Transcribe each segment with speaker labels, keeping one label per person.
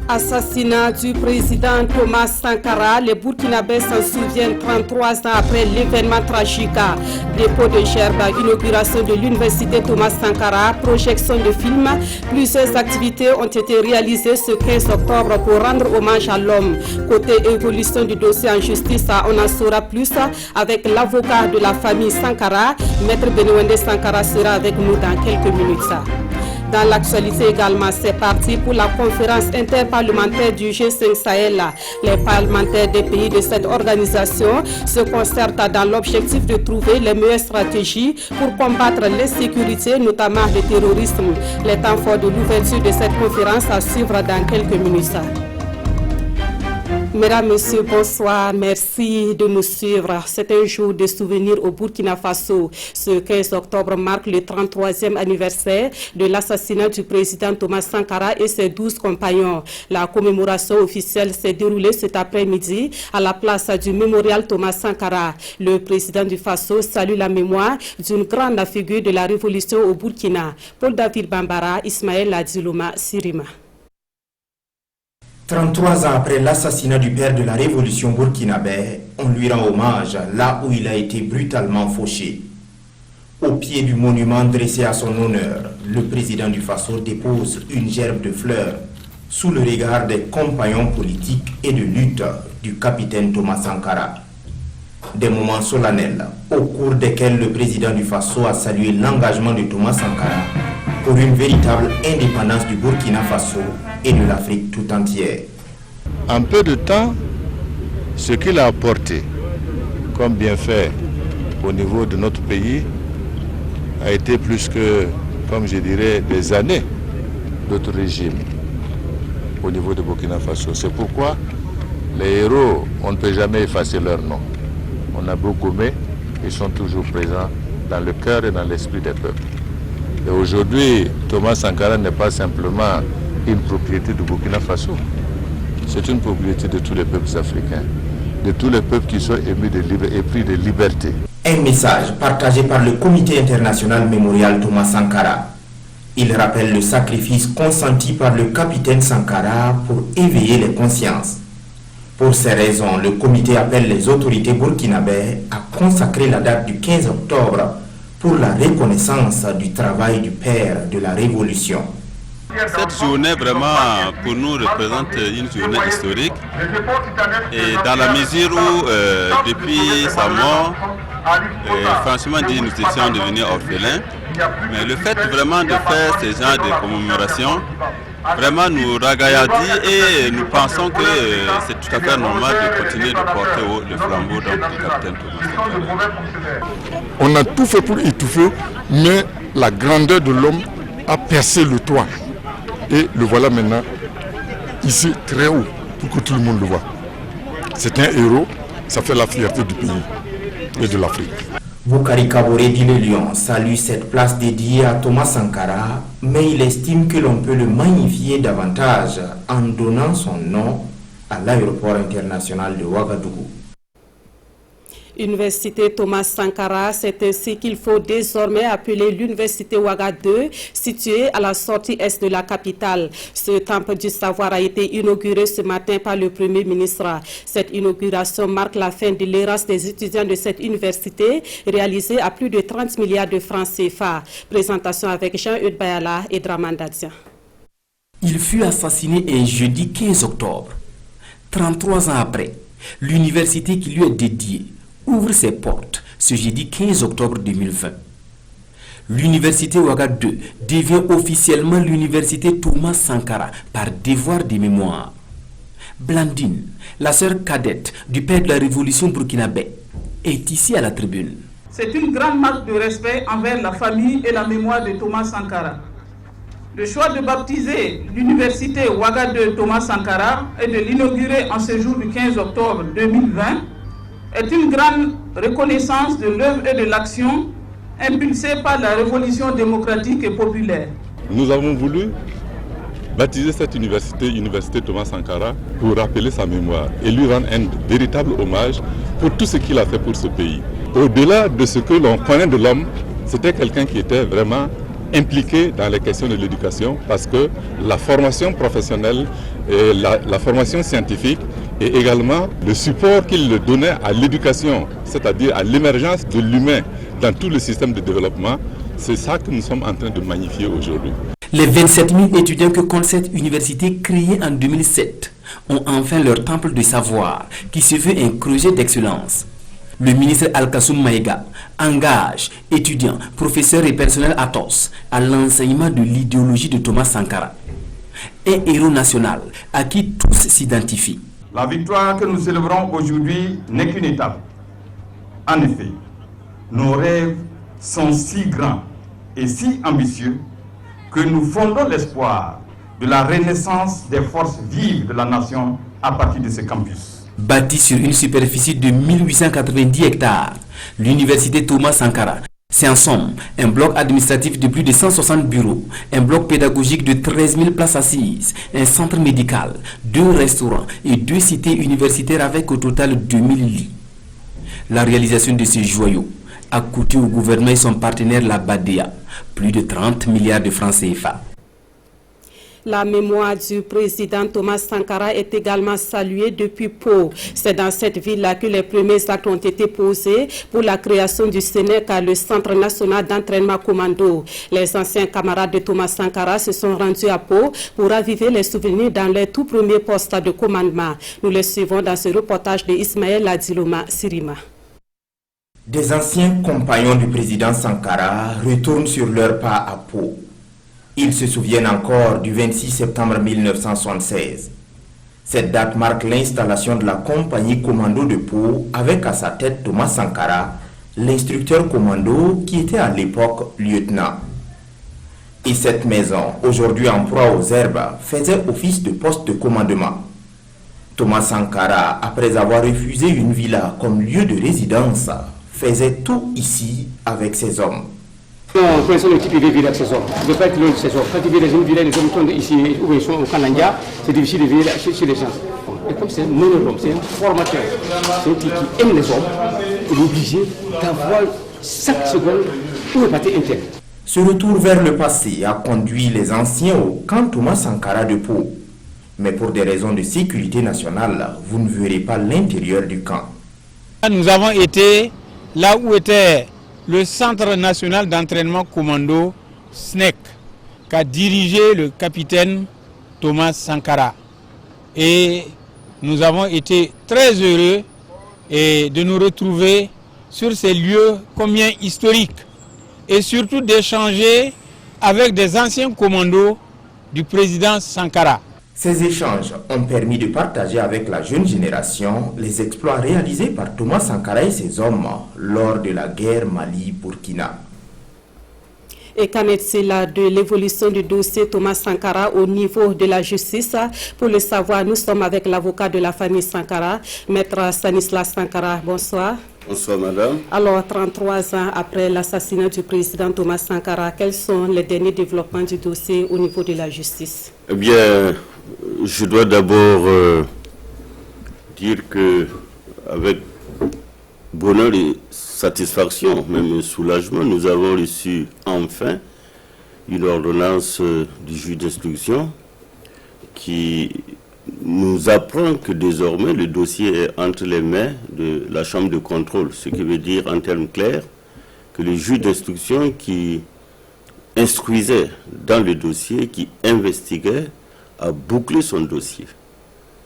Speaker 1: Assassinat du président Thomas Sankara, les Burkinabés s'en souviennent 33 ans après l'événement tragique. Dépôt de gerbe, inauguration de l'université Thomas Sankara, projection de films. Plusieurs activités ont été réalisées ce 15 octobre pour rendre hommage à l'homme. Côté évolution du dossier en justice, on en saura plus avec l'avocat de la famille Sankara. Maître Benoît Sankara sera avec nous dans quelques minutes. Dans l'actualité également, c'est parti pour la conférence interparlementaire du G5 Sahel. Les parlementaires des pays de cette organisation se concertent dans l'objectif de trouver les meilleures stratégies pour combattre l'insécurité, notamment le terrorisme. Les temps forts de l'ouverture de cette conférence à suivre dans quelques minutes. Mesdames, Messieurs, bonsoir. Merci de nous suivre. C'est un jour de souvenir au Burkina Faso. Ce 15 octobre marque le 33e anniversaire de l'assassinat du président Thomas Sankara et ses 12 compagnons. La commémoration officielle s'est déroulée cet après-midi à la place du mémorial Thomas Sankara. Le président du Faso salue la mémoire d'une grande figure de la révolution au Burkina. Paul David Bambara, Ismaël Adiloma, Sirima.
Speaker 2: 33 ans après l'assassinat du père de la révolution burkinabé, on lui rend hommage là où il a été brutalement fauché. Au pied du monument dressé à son honneur, le président du Faso dépose une gerbe de fleurs sous le regard des compagnons politiques et de lutte du capitaine Thomas Sankara. Des moments solennels au cours desquels le président du Faso a salué l'engagement de Thomas Sankara pour une véritable indépendance du Burkina Faso et de l'Afrique tout entière.
Speaker 3: En peu de temps, ce qu'il a apporté comme bienfait au niveau de notre pays a été plus que, comme je dirais, des années d'autres régimes au niveau de Burkina Faso. C'est pourquoi les héros, on ne peut jamais effacer leur nom. On a beau gommer, ils sont toujours présents dans le cœur et dans l'esprit des peuples. Et aujourd'hui, Thomas Sankara n'est pas simplement une propriété du Burkina Faso. C'est une propriété de tous les peuples africains, de tous les peuples qui sont émus de épris de liberté.
Speaker 2: Un message partagé par le Comité international mémorial Thomas Sankara. Il rappelle le sacrifice consenti par le capitaine Sankara pour éveiller les consciences. Pour ces raisons, le comité appelle les autorités burkinabées à consacrer la date du 15 octobre pour la reconnaissance du travail du père de la révolution.
Speaker 4: Cette journée vraiment pour nous représente une journée historique et dans la mesure où depuis sa mort, franchement dit, nous étions devenus orphelins, mais le fait vraiment de faire ce genre de commémoration vraiment nous ragaillardit et nous pensons que c'est tout à fait normal de continuer de porter le flambeau du capitaine Thomas Sankara.
Speaker 5: On a tout fait pour étouffer, mais la grandeur de l'homme a percé le toit. Et le voilà maintenant ici très haut pour que tout le monde le voit. C'est un héros, ça fait la fierté du pays et de l'Afrique.
Speaker 2: Boukari Kaboré dit le Lion salue cette place dédiée à Thomas Sankara, mais il estime que l'on peut le magnifier davantage en donnant son nom à l'aéroport international de Ouagadougou.
Speaker 1: Université Thomas Sankara, c'est ainsi qu'il faut désormais appeler l'université Ouaga 2, située à la sortie est de la capitale. Ce temple du savoir a été inauguré ce matin par le Premier ministre. Cette inauguration marque la fin de l'errance des étudiants de cette université, réalisée à plus de 30 milliards de francs CFA. Présentation avec Jean-Eudes Bayala et Draman Dadia.
Speaker 6: Il fut assassiné un jeudi 15 octobre. 33 ans après, l'université qui lui est dédiée ouvre ses portes ce jeudi 15 octobre 2020. L'université Ouaga 2 devient officiellement l'université Thomas Sankara par devoir de mémoire. Blandine, la sœur cadette du père de la révolution burkinabé, est ici à la tribune.
Speaker 7: C'est une grande marque de respect envers la famille et la mémoire de Thomas Sankara. Le choix de baptiser l'université Ouaga 2 Thomas Sankara et de l'inaugurer en ce jour du 15 octobre 2020 est une grande reconnaissance de l'œuvre et de l'action impulsée par la révolution démocratique et populaire.
Speaker 8: Nous avons voulu baptiser cette université Thomas Sankara pour rappeler sa mémoire et lui rendre un véritable hommage pour tout ce qu'il a fait pour ce pays. Au-delà de ce que l'on connaît de l'homme, c'était quelqu'un qui était vraiment impliqué dans les questions de l'éducation parce que la formation professionnelle et la formation scientifique et également le support qu'il donnait à l'éducation, c'est-à-dire à l'émergence de l'humain dans tout le système de développement, c'est ça que nous sommes en train de magnifier aujourd'hui.
Speaker 6: Les 27 000 étudiants que compte cette université créée en 2007 ont enfin leur temple de savoir qui se veut un creuset d'excellence. Le ministre Al-Kassoum Maïga engage étudiants, professeurs et personnel Athos à l'enseignement de l'idéologie de Thomas Sankara. Un héros national à qui tous s'identifient.
Speaker 9: La victoire que nous célébrons aujourd'hui n'est qu'une étape. En effet, nos rêves sont si grands et si ambitieux que nous fondons l'espoir de la renaissance des forces vives de la nation à partir de ce campus.
Speaker 6: Bâti sur une superficie de 1890 hectares, l'université Thomas Sankara, c'est en somme un bloc administratif de plus de 160 bureaux, un bloc pédagogique de 13 000 places assises, un centre médical, 2 restaurants et 2 cités universitaires avec au total 2000 lits. La réalisation de ces joyaux a coûté au gouvernement et son partenaire la BADEA plus de 30 milliards de francs CFA.
Speaker 1: La mémoire du président Thomas Sankara est également saluée depuis Pau. C'est dans cette ville-là que les premiers actes ont été posés pour la création du SENEC, le Centre national d'entraînement commando. Les anciens camarades de Thomas Sankara se sont rendus à Pau pour raviver les souvenirs dans les tout premiers postes de commandement. Nous les suivons dans ce reportage de Ismaël Adiloma Sirima.
Speaker 2: Des anciens compagnons du président Sankara retournent sur leur pas à Pau. Ils se souviennent encore du 26 septembre 1976. Cette date marque l'installation de la compagnie commando de Pau avec à sa tête Thomas Sankara, l'instructeur commando qui était à l'époque lieutenant. Et cette maison, aujourd'hui en proie aux herbes, faisait office de poste de commandement. Thomas Sankara, après avoir refusé une villa comme lieu de résidence, faisait tout ici avec ses hommes.
Speaker 10: Pour l'instant, le type il vit avec ses hommes. Il ne veut pas être loin de ses hommes. Quand il vit dans une villa, les hommes sont ici où ils sont au Kananga, c'est difficile de vivre chez les gens. Et comme c'est un monolome, c'est un formateur, c'est un type qui aime les hommes, il est obligé d'avoir chaque seconde où est parti interne.
Speaker 2: Ce retour vers le passé a conduit les anciens au camp Thomas Sankara de Pau. Mais pour des raisons de sécurité nationale, vous ne verrez pas l'intérieur du camp.
Speaker 11: Nous avons été là où était le Centre national d'entraînement commando SNEC, qu'a dirigé le capitaine Thomas Sankara. Et nous avons été très heureux de nous retrouver sur ces lieux combien historiques et surtout d'échanger avec des anciens commandos du président Sankara.
Speaker 2: Ces échanges ont permis de partager avec la jeune génération les exploits réalisés par Thomas Sankara et ses hommes lors de la guerre Mali-Burkina.
Speaker 1: Et qu'en est-il de l'évolution du dossier Thomas Sankara au niveau de la justice? Pour le savoir, nous sommes avec l'avocat de la famille Sankara, maître Stanislas Sankara. Bonsoir.
Speaker 12: Bonsoir madame.
Speaker 1: Alors, 33 ans après l'assassinat du président Thomas Sankara, quels sont les derniers développements du dossier au niveau de la justice?
Speaker 12: Eh bien, je dois d'abord dire que avec bonheur et satisfaction, même soulagement, nous avons reçu enfin une ordonnance du juge d'instruction qui nous apprend que désormais le dossier est entre les mains de la chambre de contrôle, ce qui veut dire en termes clairs que le juge d'instruction qui instruisait dans le dossier, qui investiguait, a bouclé son dossier.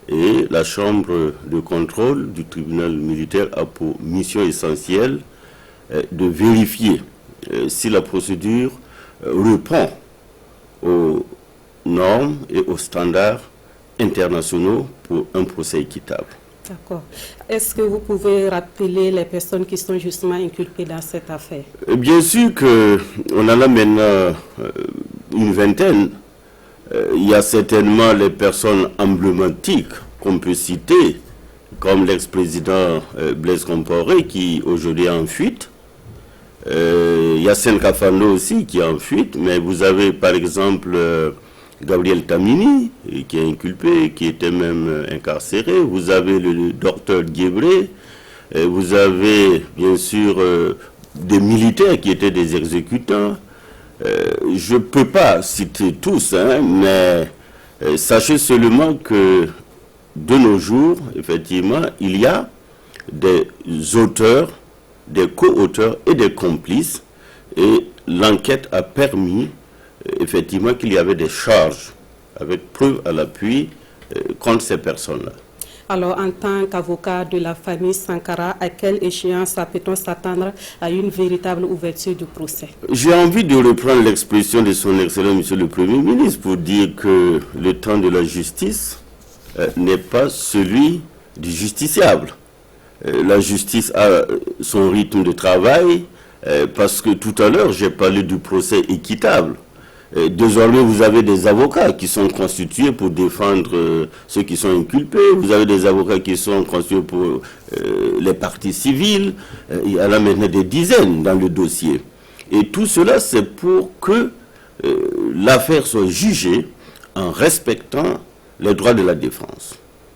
Speaker 12: Et la chambre de contrôle du tribunal militaire a pour mission essentielle de vérifier si la procédure répond aux normes et aux standards internationaux pour un procès équitable.
Speaker 1: D'accord. Est-ce que vous pouvez rappeler les personnes qui sont justement inculpées dans cette affaire?
Speaker 12: Bien sûr qu'on en a maintenant une vingtaine. Il y a certainement les personnes emblématiques qu'on peut citer, comme l'ex-président Blaise Compaoré qui aujourd'hui est en fuite. Il y a Senkafando aussi qui est en fuite, mais vous avez par exemple Gabriel Tamini qui est inculpé, qui était même incarcéré. Vous avez le docteur Guébré, vous avez bien sûr des militaires qui étaient des exécutants. Je ne peux pas citer tous, hein, mais sachez seulement que de nos jours, effectivement, il y a des auteurs, des co-auteurs et des complices. Et l'enquête a permis, effectivement, qu'il y avait des charges, avec preuve à l'appui, contre ces personnes-là.
Speaker 1: Alors, en tant qu'avocat de la famille Sankara, à quelle échéance peut-on s'attendre à une véritable ouverture du procès?
Speaker 12: J'ai envie de reprendre l'expression de son Excellence Monsieur le Premier ministre pour dire que le temps de la justice n'est pas celui du justiciable. La justice a son rythme de travail, parce que tout à l'heure, j'ai parlé du procès équitable. Désormais, vous avez des avocats qui sont constitués pour défendre ceux qui sont inculpés. Vous avez des avocats qui sont constitués pour les parties civiles. Il y en a maintenant des dizaines dans le dossier. Et tout cela, c'est pour que l'affaire soit jugée en respectant les droits de la défense.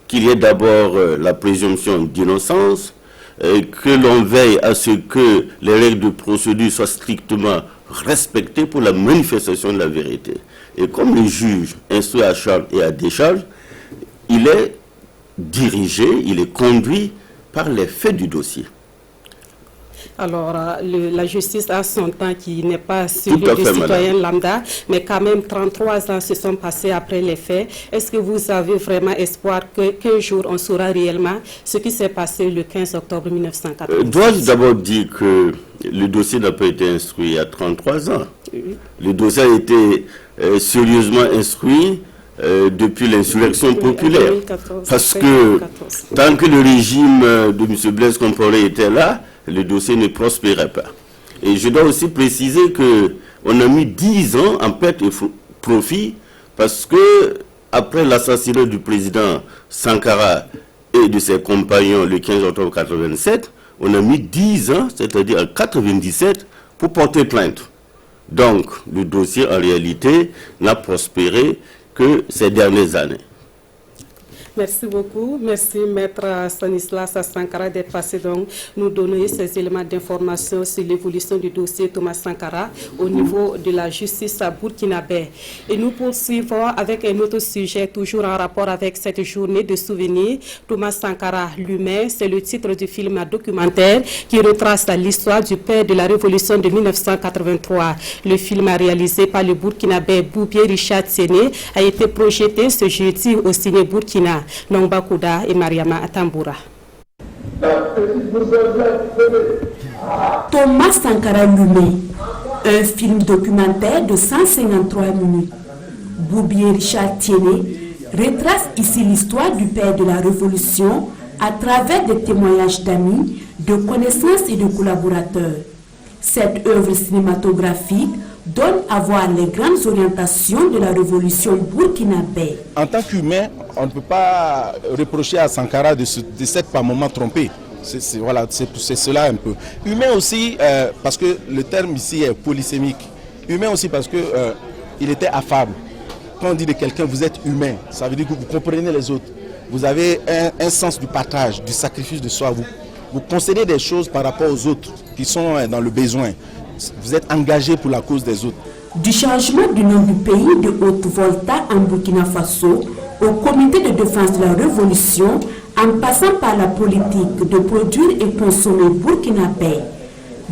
Speaker 12: Qu'il y ait d'abord la présomption d'innocence, que l'on veille à ce que les règles de procédure soient strictement respectées pour la manifestation de la vérité. Et comme le juge instruit à charge et à décharge, il est dirigé, il est conduit par les faits du dossier.
Speaker 1: Alors, la justice a son temps qui n'est pas celui du citoyen lambda, mais quand même 33 ans se sont passés après les faits. Est-ce que vous avez vraiment espoir qu'un jour on saura réellement ce qui s'est passé le 15 octobre 1980?
Speaker 12: Dois-je d'abord dire que le dossier n'a pas été instruit il y a 33 ans. Le dossier a été sérieusement instruit depuis l'insurrection populaire. 2014, parce que 2014. Tant que le régime de M. Blaise Compaoré était là, le dossier ne prospérait pas. Et je dois aussi préciser qu'on a mis 10 ans en perte et profit parce que après l'assassinat du président Sankara et de ses compagnons le 15 octobre 1987, on a mis 10 ans, c'est-à-dire en 1997, pour porter plainte. Donc, le dossier, en réalité, n'a prospéré que ces dernières années.
Speaker 1: Merci beaucoup. Merci, Maître Stanislas Sankara, d'être passé donc nous donner ces éléments d'information sur l'évolution du dossier Thomas Sankara au niveau de la justice burkinabé. Et nous poursuivons avec un autre sujet, toujours en rapport avec cette journée de souvenirs. Thomas Sankara, l'humain, c'est le titre du film documentaire qui retrace l'histoire du père de la révolution de 1983. Le film réalisé par le burkinabé Boubier Richard Séné a été projeté ce jeudi au ciné Burkina. Nongba Kouda et Mariama Atamboura.
Speaker 13: Thomas Sankara Lumé, un film documentaire de 153 minutes. Boubier Richard Tiéné retrace ici l'histoire du père de la Révolution à travers des témoignages d'amis, de connaissances et de collaborateurs. Cette œuvre cinématographique donne à voir les grandes orientations de la révolution burkinabé.
Speaker 14: En tant qu'humain, on ne peut pas reprocher à Sankara de s'être par moments trompé. C'est cela un peu. Humain aussi, parce que le terme ici est polysémique. Humain aussi parce qu'il était affable. Quand on dit de quelqu'un, vous êtes humain, ça veut dire que vous comprenez les autres. Vous avez un sens du partage, du sacrifice de soi. Vous concédez des choses par rapport aux autres qui sont dans le besoin. Vous êtes engagé pour la cause des autres.
Speaker 13: Du changement du nom du pays de Haute-Volta en Burkina Faso au comité de défense de la révolution, en passant par la politique de produire et consommer burkinabé.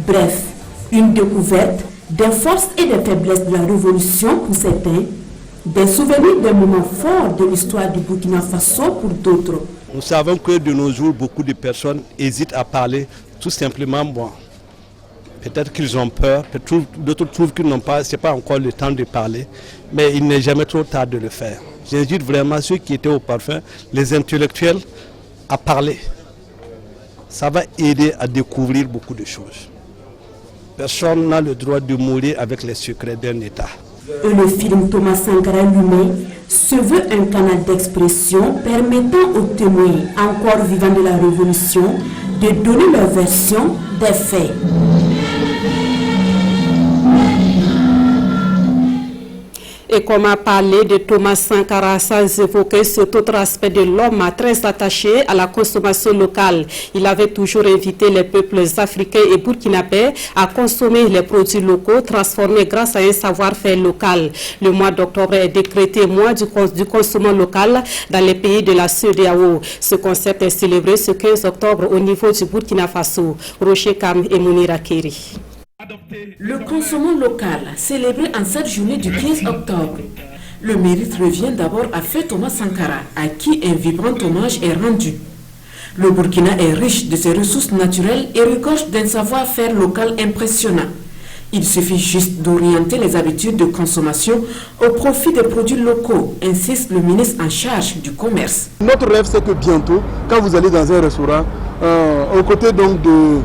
Speaker 13: Bref, une découverte des forces et des faiblesses de la révolution pour certains, des souvenirs d'un moment fort de l'histoire du Burkina Faso pour d'autres.
Speaker 15: Nous savons que de nos jours, beaucoup de personnes hésitent à parler tout simplement. Peut-être qu'ils ont peur, d'autres trouvent qu'ils n'ont pas, c'est pas encore le temps de parler, mais il n'est jamais trop tard de le faire. J'invite vraiment ceux qui étaient au parfum, les intellectuels, à parler. Ça va aider à découvrir beaucoup de choses. Personne n'a le droit de mourir avec les secrets d'un État.
Speaker 13: Et le film Thomas Sankara Lumé se veut un canal d'expression permettant aux témoins encore vivants de la Révolution de donner leur version des faits.
Speaker 1: Et comment parler de Thomas Sankara sans évoquer cet autre aspect de l'homme très attaché à la consommation locale. Il avait toujours invité les peuples africains et burkinabés à consommer les produits locaux transformés grâce à un savoir-faire local. Le mois d'octobre est décrété mois du consommation local dans les pays de la CEDEAO. Ce concept est célébré ce 15 octobre au niveau du Burkina Faso. Rocher Kam et Mounira Keri.
Speaker 13: Le consommation local, célébré en cette journée du 15 octobre. Le mérite revient d'abord à Feu Thomas Sankara, à qui un vibrant hommage est rendu. Le Burkina est riche de ses ressources naturelles et regorge d'un savoir-faire local impressionnant. Il suffit juste d'orienter les habitudes de consommation au profit des produits locaux, insiste le ministre en charge du commerce.
Speaker 16: Notre rêve, c'est que bientôt, quand vous allez dans un restaurant, aux côtés donc de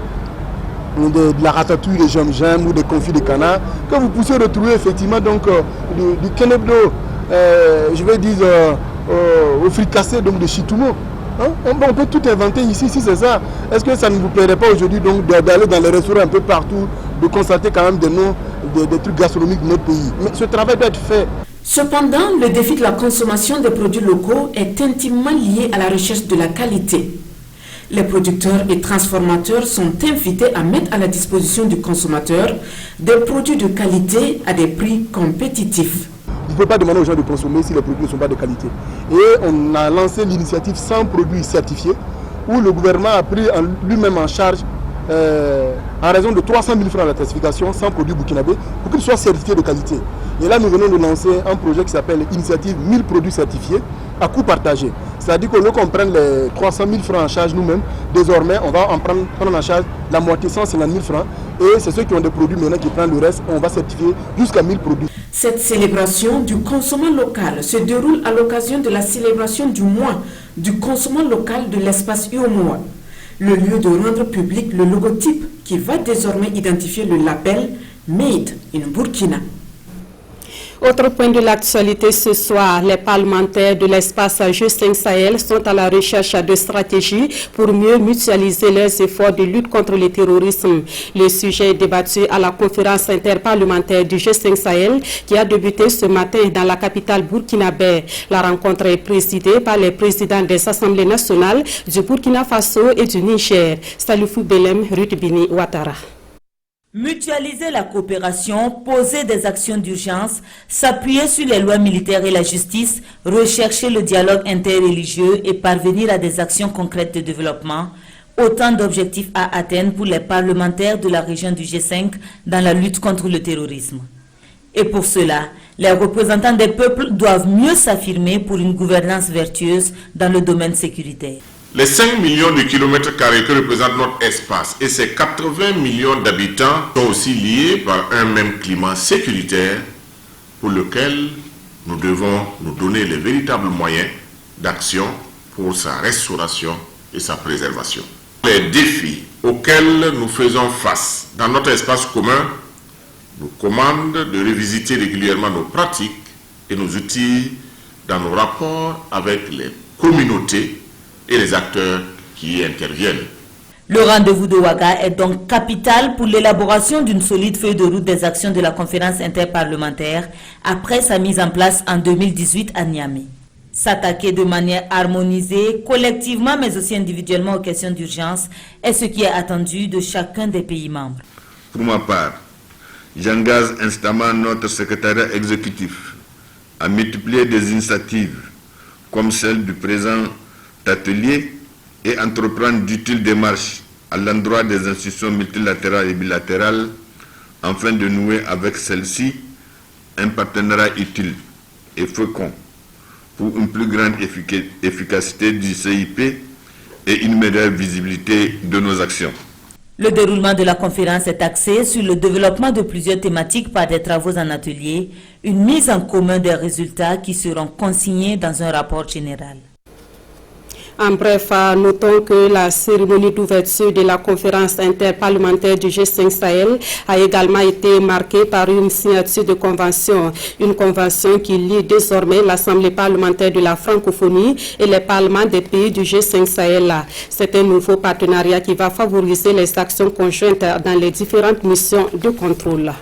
Speaker 16: la ratatouille de gingembre ou des confits de canard, que vous puissiez retrouver effectivement donc du kenebdo, je vais dire au fricassé donc de chitoumo. Hein? On peut tout inventer ici, si c'est ça. Est-ce que ça ne vous plairait pas aujourd'hui donc d'aller dans les restaurants un peu partout, de constater quand même des trucs gastronomiques de notre pays? Mais ce travail doit être fait.
Speaker 13: Cependant, le défi de la consommation des produits locaux est intimement lié à la recherche de la qualité. Les producteurs et transformateurs sont invités à mettre à la disposition du consommateur des produits de qualité à des prix compétitifs.
Speaker 16: Vous ne pouvez pas demander aux gens de consommer si les produits ne sont pas de qualité. Et on a lancé l'initiative 100 produits certifiés, où le gouvernement a pris lui-même en charge, en raison de 300 000 francs à la classification, 100 produits burkinabés, pour qu'ils soient certifiés de qualité. Et là, nous venons de lancer un projet qui s'appelle l'initiative 1000 produits certifiés à coût partagé. C'est-à-dire qu'au lieu qu'on prenne les 300 000 francs en charge nous-mêmes, désormais, on va en prendre en charge la moitié, 150 000 francs. Et c'est ceux qui ont des produits maintenant qui prennent le reste. On va certifier jusqu'à 1000 produits.
Speaker 13: Cette célébration du consommation local se déroule à l'occasion de la célébration du mois du consommation local de l'espace UOMOA. Le lieu de rendre public le logotype qui va désormais identifier le label Made in Burkina.
Speaker 1: Autre point de l'actualité ce soir, les parlementaires de l'espace G5 Sahel sont à la recherche de stratégies pour mieux mutualiser leurs efforts de lutte contre le terrorisme. Le sujet est débattu à la conférence interparlementaire du G5 Sahel qui a débuté ce matin dans la capitale burkinabé. La rencontre est présidée par les présidents des assemblées nationales du Burkina Faso et du Niger. Salifou Belem, Rutbini Ouattara.
Speaker 17: Mutualiser la coopération, poser des actions d'urgence, s'appuyer sur les lois militaires et la justice, rechercher le dialogue interreligieux et parvenir à des actions concrètes de développement, autant d'objectifs à atteindre pour les parlementaires de la région du G5 dans la lutte contre le terrorisme. Et pour cela, les représentants des peuples doivent mieux s'affirmer pour une gouvernance vertueuse dans le domaine sécuritaire.
Speaker 18: Les 5 millions de kilomètres carrés que représente notre espace et ses 80 millions d'habitants sont aussi liés par un même climat sécuritaire pour lequel nous devons nous donner les véritables moyens d'action pour sa restauration et sa préservation. Les défis auxquels nous faisons face dans notre espace commun nous commandent de revisiter régulièrement nos pratiques et nos outils dans nos rapports avec les communautés et les acteurs qui y interviennent.
Speaker 17: Le rendez-vous de Ouaga est donc capital pour l'élaboration d'une solide feuille de route des actions de la conférence interparlementaire après sa mise en place en 2018 à Niamey. S'attaquer de manière harmonisée, collectivement mais aussi individuellement aux questions d'urgence est ce qui est attendu de chacun des pays membres.
Speaker 19: Pour ma part, j'engage instamment notre secrétariat exécutif à multiplier des initiatives comme celle du présent atelier et entreprendre d'utiles démarches à l'endroit des institutions multilatérales et bilatérales afin de nouer avec celles-ci un partenariat utile et fécond pour une plus grande efficacité du CIP et une meilleure visibilité de nos actions.
Speaker 17: Le déroulement de la conférence est axé sur le développement de plusieurs thématiques par des travaux en atelier, une mise en commun des résultats qui seront consignés dans un rapport général.
Speaker 1: En bref, notons que la cérémonie d'ouverture de la conférence interparlementaire du G5 Sahel a également été marquée par une signature de convention. Une convention qui lie désormais l'Assemblée parlementaire de la francophonie et les parlements des pays du G5 Sahel. C'est un nouveau partenariat qui va favoriser les actions conjointes dans les différentes missions de contrôle.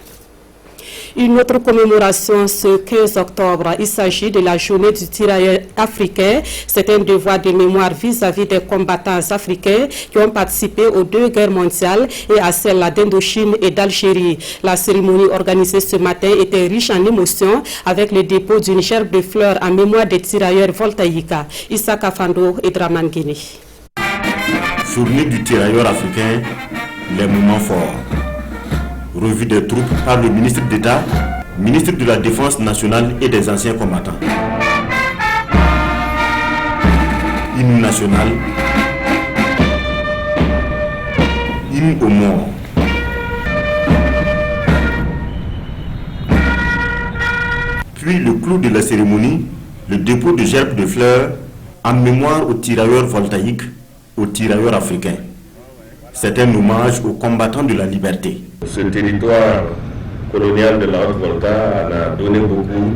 Speaker 1: Une autre commémoration ce 15 octobre. Il s'agit de la journée du tirailleur africain. C'est un devoir de mémoire vis-à-vis des combattants africains qui ont participé aux 2 guerres mondiales et à celle d'Indochine et d'Algérie. La cérémonie organisée ce matin était riche en émotions avec le dépôt d'une gerbe de fleurs en mémoire des tirailleurs voltaïques. Issa Kafando et Draman Guinée.
Speaker 2: Journée du tirailleur africain, les moments forts. Revue des troupes par le ministre d'État, ministre de la Défense nationale et des anciens combattants. Hymne national. Hymne aux morts. Puis le clou de la cérémonie, le dépôt de gerbes de fleurs en mémoire aux tirailleurs voltaïques, aux tirailleurs africains. C'est un hommage aux combattants de la liberté.
Speaker 20: Ce territoire colonial de la Haute-Volta a donné beaucoup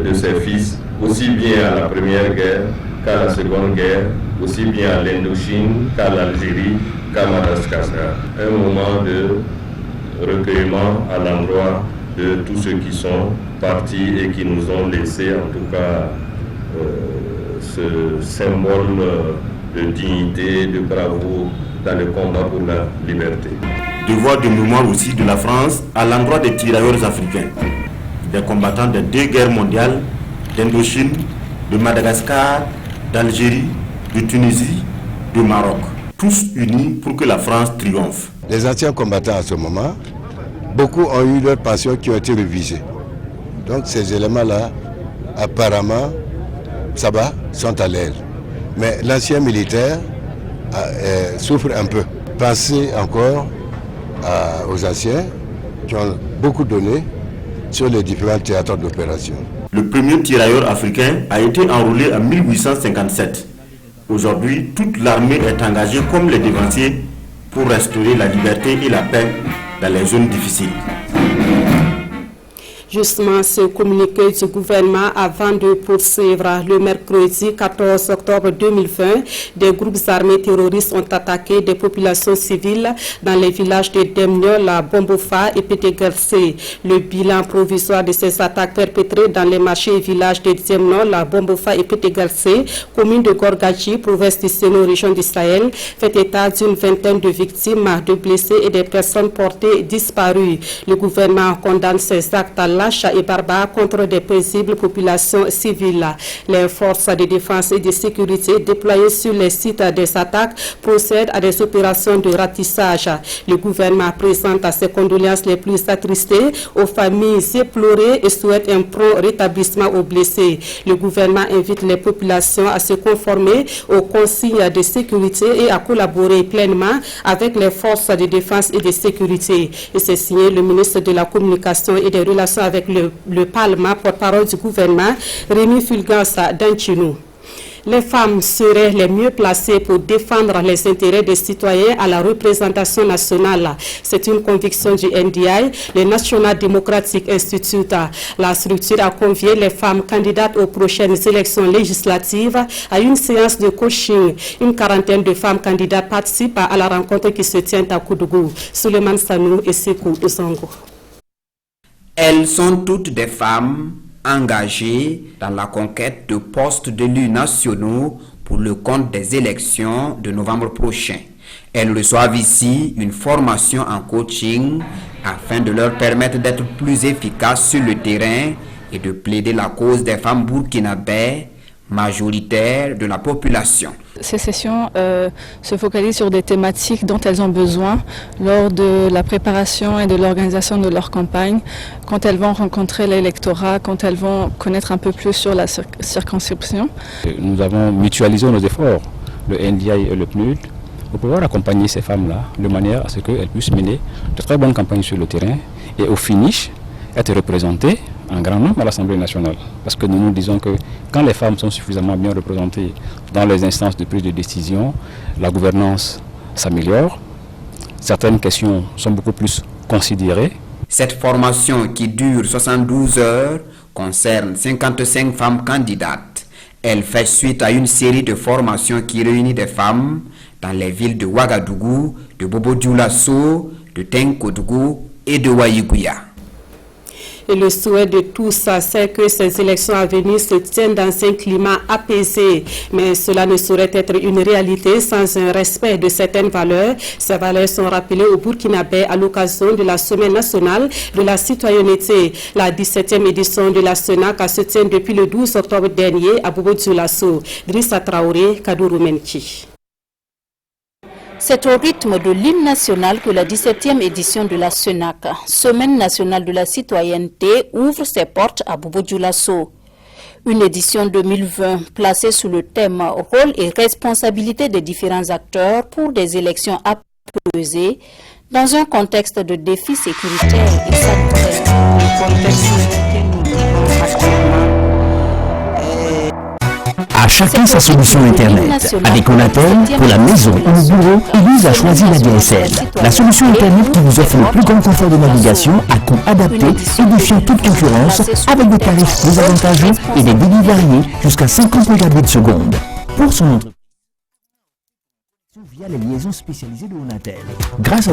Speaker 20: de ses fils, aussi bien à la Première Guerre qu'à la Seconde Guerre, aussi bien à l'Indochine qu'à l'Algérie, qu'à Madagascar. Un moment de recueillement à l'endroit de tous ceux qui sont partis et qui nous ont laissé en tout cas ce symbole de dignité, de bravoure dans le combat pour la liberté.
Speaker 2: Devoir de mémoire aussi de la France à l'endroit des tirailleurs africains, des combattants des 2 guerres mondiales, d'Indochine, de Madagascar, d'Algérie, de Tunisie, de Maroc, tous unis pour que la France triomphe.
Speaker 21: Les anciens combattants à ce moment, beaucoup ont eu leurs pensions qui ont été révisées. Donc ces éléments-là, apparemment, ça va, sont à l'aise. Mais l'ancien militaire souffre un peu. Pensez encore aux anciens qui ont beaucoup donné sur les différents théâtres d'opération.
Speaker 2: Le premier tirailleur africain a été enrôlé en 1857. Aujourd'hui, toute l'armée est engagée comme les devanciers pour restaurer la liberté et la paix dans les zones difficiles.
Speaker 1: Justement, ce communiqué du gouvernement avant de poursuivre le mercredi 14 octobre 2020, des groupes armés terroristes ont attaqué des populations civiles dans les villages de Demniol, Bombofa et Pétégercé. Le bilan provisoire de ces attaques perpétrées dans les marchés et villages de Demniol, Bombofa et Pétégercé, commune de Gorgachi, province du Sénou, région du Sahel, fait état d'une vingtaine de victimes, de blessés et des personnes portées disparues. Le gouvernement condamne ces actes lâches et barbares contre des paisibles populations civiles. Les forces de défense et de sécurité déployées sur les sites des attaques procèdent à des opérations de ratissage. Le gouvernement présente ses condoléances les plus attristées aux familles éplorées et souhaite un prompt rétablissement aux blessés. Le gouvernement invite les populations à se conformer aux consignes de sécurité et à collaborer pleinement avec les forces de défense et de sécurité. Et c'est signé le ministre de la Communication et des Relations avec le Parlement, porte-parole du gouvernement, Rémi Fulgence Danchinou. Les femmes seraient les mieux placées pour défendre les intérêts des citoyens à la représentation nationale. C'est une conviction du NDI, le National Democratic Institute. La structure a convié les femmes candidates aux prochaines élections législatives à une séance de coaching. Une quarantaine de femmes candidates participent à la rencontre qui se tient à Koudougou. Suleiman Sanou et Sekou Ouzango.
Speaker 22: Elles sont toutes des femmes engagées dans la conquête de postes d'élus nationaux pour le compte des élections de novembre prochain. Elles reçoivent ici une formation en coaching afin de leur permettre d'être plus efficaces sur le terrain et de plaider la cause des femmes burkinabès majoritaires de la population.
Speaker 23: Ces sessions se focalisent sur des thématiques dont elles ont besoin lors de la préparation et de l'organisation de leur campagne, quand elles vont rencontrer l'électorat, quand elles vont connaître un peu plus sur la circonscription.
Speaker 24: Nous avons mutualisé nos efforts, le NDI et le PNUD, pour pouvoir accompagner ces femmes-là de manière à ce qu'elles puissent mener de très bonnes campagnes sur le terrain et au finish être représentées en grand nombre à l'Assemblée nationale. Parce que nous disons que quand les femmes sont suffisamment bien représentées dans les instances de prise de décision, la gouvernance s'améliore, certaines questions sont beaucoup plus considérées.
Speaker 22: Cette formation qui dure 72 heures concerne 55 femmes candidates. Elle fait suite à une série de formations qui réunit des femmes dans les villes de Ouagadougou, de Bobo-Dioulasso, de Tenkodougou et de Waïgouya.
Speaker 1: Et le souhait de tous, c'est que ces élections à venir se tiennent dans un climat apaisé. Mais cela ne saurait être une réalité sans un respect de certaines valeurs. Ces valeurs sont rappelées au Burkinabé à l'occasion de la Semaine nationale de la citoyenneté. La 17e édition de la SENAC se tient depuis le 12 octobre dernier à Bobo-Dioulasso. Drissa Traoré, Kadourou Menki.
Speaker 3: C'est au rythme de l'hymne national que la 17e édition de la SENAC, Semaine nationale de la citoyenneté, ouvre ses portes à Bobo-Dioulasso. Une édition 2020 placée sous le thème « Rôle et responsabilité des différents acteurs pour des élections apaisées » dans un contexte de défis sécuritaires et sanitaires. Le contexte que nous vivons actuellement.
Speaker 4: À chacun sa solution Internet. Avec Onatel, pour la maison ou le bureau, Elise a choisi la DSL. La solution Internet qui vous offre le plus grand confort de navigation à coût adapté et défiant toute concurrence avec des tarifs plus avantageux et des débits variés jusqu'à 50 Mbps. Pour son entreprise, via les liaisons spécialisées de Onatel. Grâce à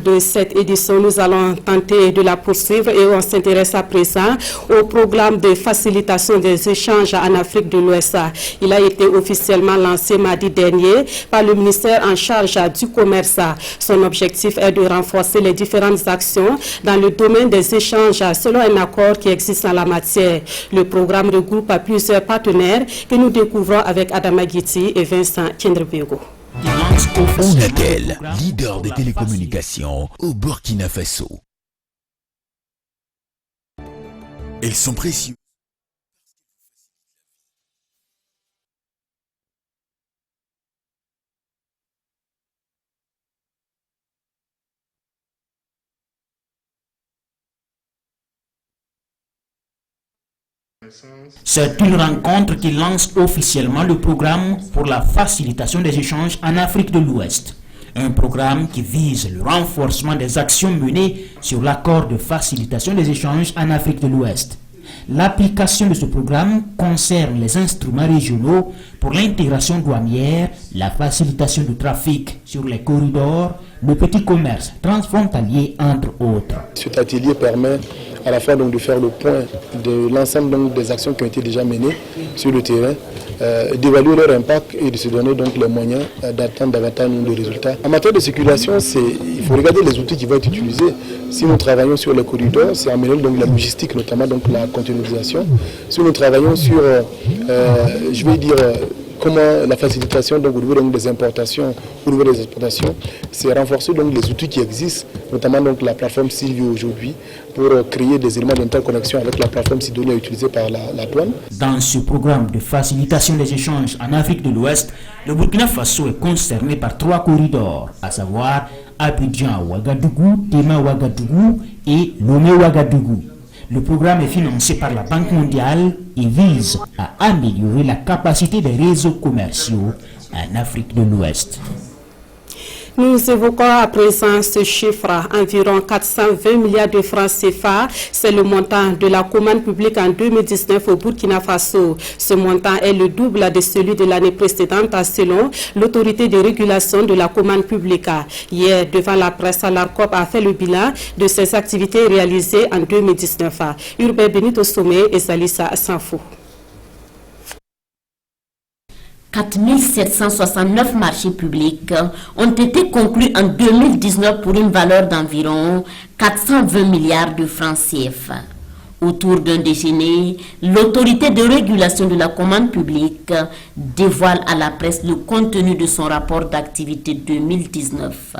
Speaker 1: de cette édition, nous allons tenter de la poursuivre et on s'intéresse à présent au programme de facilitation des échanges en Afrique de l'Ouest. Il a été officiellement lancé mardi dernier par le ministère en charge du commerce. Son objectif est de renforcer les différentes actions dans le domaine des échanges selon un accord qui existe en la matière. Le programme regroupe plusieurs partenaires que nous découvrons avec Adama Guiti et Vincent Kendrebego.
Speaker 5: Onatel, leader des télécommunications au Burkina Faso. Elles sont précieuses.
Speaker 7: C'est une rencontre qui lance officiellement le programme pour la facilitation des échanges en Afrique de l'Ouest. Un programme qui vise le renforcement des actions menées sur l'accord de facilitation des échanges en Afrique de l'Ouest. L'application de ce programme concerne les instruments régionaux pour l'intégration douanière, la facilitation du trafic sur les corridors, le petit commerce transfrontalier, entre autres.
Speaker 16: Cet atelier permet à la fois donc de faire le point de l'ensemble des actions qui ont été déjà menées sur le terrain, d'évaluer leur impact et de se donner donc les moyens d'atteindre davantage de résultats. En matière de circulation, il faut regarder les outils qui vont être utilisés. Si nous travaillons sur les corridors, c'est améliorer donc la logistique, notamment donc la containerisation. Si nous travaillons sur, je vais dire, comment la facilitation donc, au niveau donc, des importations, au niveau des exportations, c'est renforcer donc les outils qui existent, notamment donc la plateforme Silvio aujourd'hui, pour créer des éléments d'interconnexion avec la plateforme Sidonia utilisée par la douane.
Speaker 7: Dans ce programme de facilitation des échanges en Afrique de l'Ouest, le Burkina Faso est concerné par 3 corridors, à savoir Abidjan-Ouagadougou, Tema-Ouagadougou et Lomé-Ouagadougou. Le programme est financé par la Banque mondiale et vise à améliorer la capacité des réseaux commerciaux en Afrique de l'Ouest.
Speaker 1: Nous évoquons à présent ce chiffre, environ 420 milliards de francs CFA. C'est le montant de la commande publique en 2019 au Burkina Faso. Ce montant est le double de celui de l'année précédente selon l'autorité de régulation de la commande publique. Hier, devant la presse, l'ARCOP a fait le bilan de ses activités réalisées en 2019. Urbain Benito Sommet et Salissa Sanfou.
Speaker 25: 4 769 marchés publics ont été conclus en 2019 pour une valeur d'environ 420 milliards de francs CFA. Autour d'un déjeuner, l'autorité de régulation de la commande publique dévoile à la presse le contenu de son rapport d'activité 2019.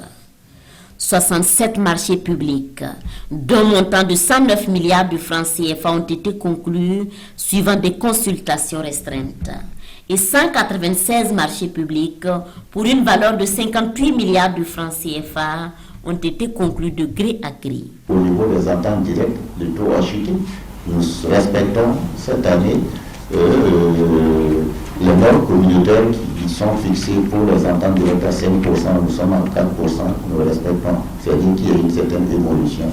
Speaker 25: 67 marchés publics d'un montant de 109 milliards de francs CFA ont été conclus suivant des consultations restreintes. Et 196 marchés publics pour une valeur de 58 milliards de francs CFA ont été conclus de gré à gré.
Speaker 26: Au niveau des ententes directes, le taux a chuté. Nous respectons cette année les normes communautaires qui sont fixées pour les ententes directes à 5%. Nous sommes à 4%. Nous respectons. C'est-à-dire qu'il y a une certaine évolution.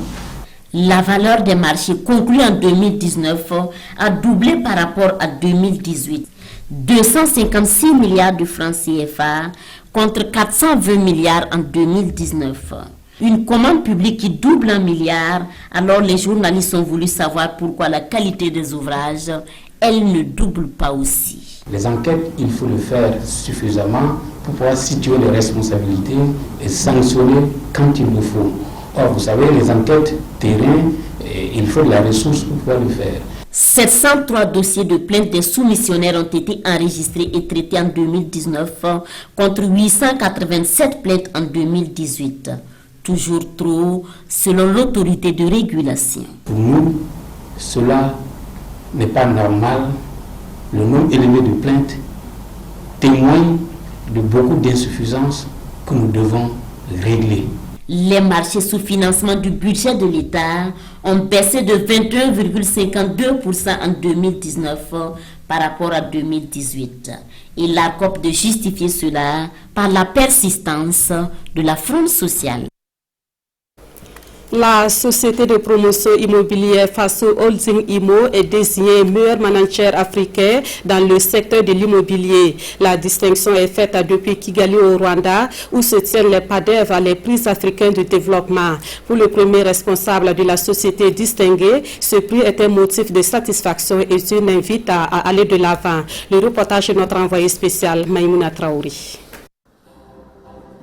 Speaker 25: La valeur des marchés conclus en 2019 a doublé par rapport à 2018. 256 milliards de francs CFA contre 420 milliards en 2019. Une commande publique qui double un milliard, alors les journalistes ont voulu savoir pourquoi la qualité des ouvrages, elle ne double pas aussi.
Speaker 6: Les enquêtes, il faut le faire suffisamment pour pouvoir situer les responsabilités et sanctionner quand il le faut. Or, vous savez, les enquêtes terrain, il faut de la ressource pour pouvoir le faire.
Speaker 25: 703 dossiers de plainte des soumissionnaires ont été enregistrés et traités en 2019 contre 887 plaintes en 2018. Toujours trop, selon l'autorité de régulation.
Speaker 6: Pour nous, cela n'est pas normal. Le nombre élevé de plaintes témoigne de beaucoup d'insuffisances que nous devons régler.
Speaker 25: Les marchés sous financement du budget de l'État ont baissé de 21,52% en 2019 par rapport à 2018. Et l'ARCOP de justifier cela par la persistance de la fraude sociale.
Speaker 1: La société de promotion immobilière Faso Holding Imo est désignée meilleur manager africain dans le secteur de l'immobilier. La distinction est faite depuis Kigali au Rwanda, où se tiennent les PADEV, les prix africains de développement. Pour le premier responsable de la société distinguée, ce prix est un motif de satisfaction et une invite à aller de l'avant. Le reportage de notre envoyé spécial, Maïmouna Traouri.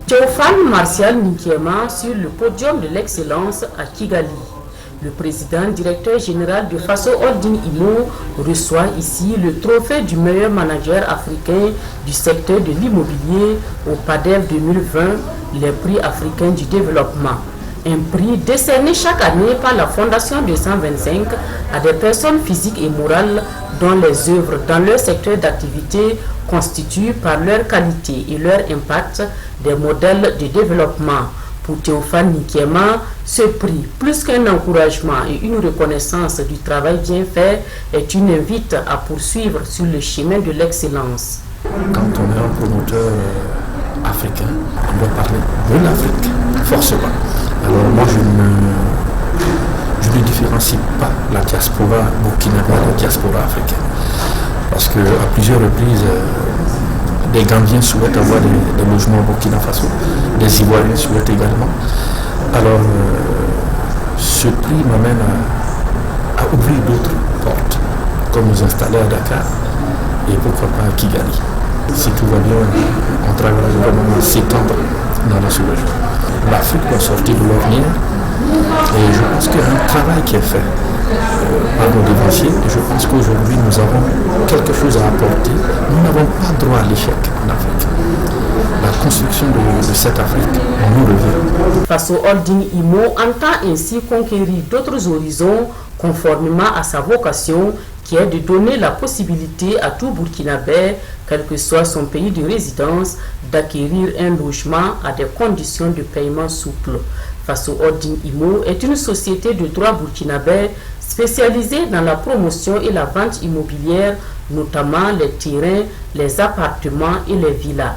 Speaker 8: Théophane Martial Ninkiema sur le podium de l'excellence à Kigali. Le président directeur général de Faso Holding Imo reçoit ici le trophée du meilleur manager africain du secteur de l'immobilier au PADEV 2020, les prix africains du développement. Un prix décerné chaque année par la Fondation 225 à des personnes physiques et morales dont les œuvres dans leur secteur d'activité constituent par leur qualité et leur impact des modèles de développement. Pour Théophane Ninkiema, ce prix, plus qu'un encouragement et une reconnaissance du travail bien fait, est une invite à poursuivre sur le chemin de l'excellence.
Speaker 9: Quand on est un promoteur africain, on doit parler de l'Afrique, forcément. Alors moi, je ne différencie pas la diaspora burkinabé de la diaspora africaine. Parce qu'à plusieurs reprises, des Gambiens souhaitent avoir des logements au Burkina Faso, des Ivoiriens souhaitent également. Alors, ce prix m'amène à ouvrir d'autres portes, comme nous installer à Dakar et pourquoi pas à Kigali. Si tout va bien, on travaillera vraiment à s'étendre dans la sous-région. L'Afrique doit sortir de l'ornière et je pense qu'il y a un travail qui est fait par nos devanciers et je pense qu'aujourd'hui nous avons quelque chose à apporter. Nous n'avons pas droit à l'échec en Afrique. La construction de cette Afrique nous revient.
Speaker 8: Faso Holding Imo entend ainsi conquérir d'autres horizons conformément à sa vocation qui est de donner la possibilité à tout Burkinabé, quel que soit son pays de résidence, d'acquérir un logement à des conditions de paiement souples. Faso Holding Imo est une société de droit burkinabé spécialisée dans la promotion et la vente immobilière, notamment les terrains, les appartements et les villas.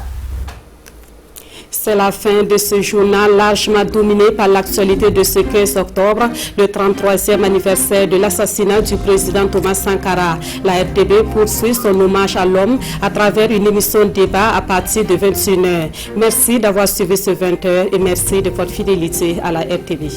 Speaker 1: C'est la fin de ce journal largement dominé par l'actualité de ce 15 octobre, le 33e anniversaire de l'assassinat du président Thomas Sankara. La RTB poursuit son hommage à l'homme à travers une émission de débat à partir de 21h. Merci d'avoir suivi ce 20h et merci de votre fidélité à la RTB.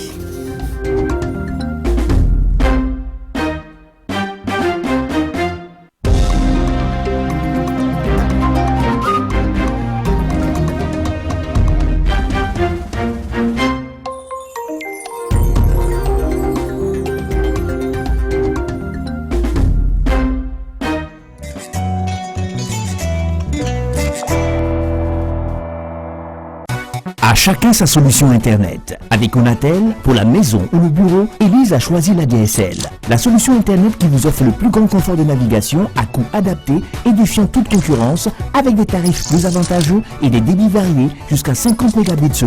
Speaker 4: À chacun sa solution Internet. Avec Onatel, pour la maison ou le bureau, Elise a choisi la DSL. La solution Internet qui vous offre le plus grand confort de navigation à coût adapté et défiant toute concurrence avec des tarifs plus avantageux et des débits variés jusqu'à 50 Mbps.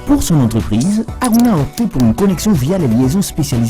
Speaker 4: Pour son entreprise, Aruna a opté pour une connexion via les liaisons spécialisées